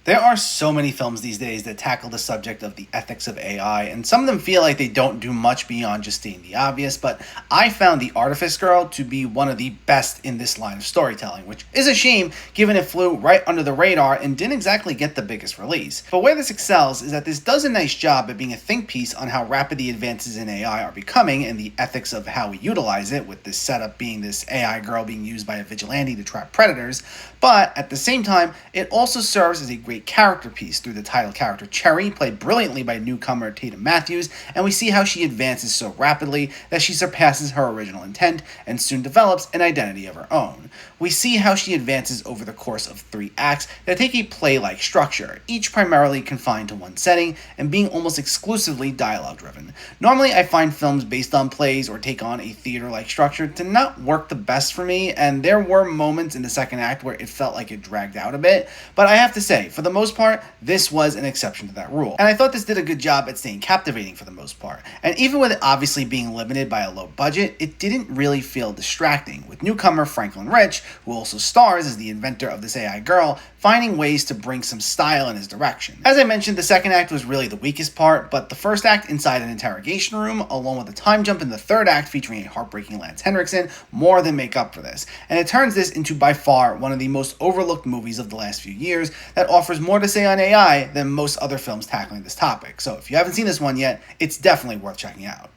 There are so many films these days that tackle the subject of the ethics of AI, and some of them feel like they don't do much beyond just stating the obvious, but I found The Artifice Girl to be one of the best in this line of storytelling, which is a shame given it flew right under the radar and didn't exactly get the biggest release. But where this excels is that this does a nice job at being a think piece on how rapid the advances in AI are becoming and the ethics of how we utilize it, with this setup being this AI girl being used by a vigilante to trap predators. But at the same time, it also serves as a great character piece through the title character Cherry, played brilliantly by newcomer Tatum Matthews, and we see how she advances so rapidly that she surpasses her original intent and soon develops an identity of her own. We see how she advances over the course of 3 acts that take a play-like structure, each primarily confined to one setting and being almost exclusively dialogue-driven. Normally, I find films based on plays or take on a theater-like structure to not work the best for me, and there were moments in the second act where it felt like it dragged out a bit, but I have to say, for the most part, this was an exception to that rule. And I thought this did a good job at staying captivating for the most part. And even with it obviously being limited by a low budget, it didn't really feel distracting, with newcomer Franklin Rich, who also stars as the inventor of this AI girl, finding ways to bring some style in his direction. As I mentioned, the second act was really the weakest part, but the first act inside an interrogation room, along with a time jump in the third act featuring a heartbreaking Lance Henriksen, more than make up for this. And it turns this into by far one of the most overlooked movies of the last few years that offers more to say on AI than most other films tackling this topic. So if you haven't seen this one yet, it's definitely worth checking out.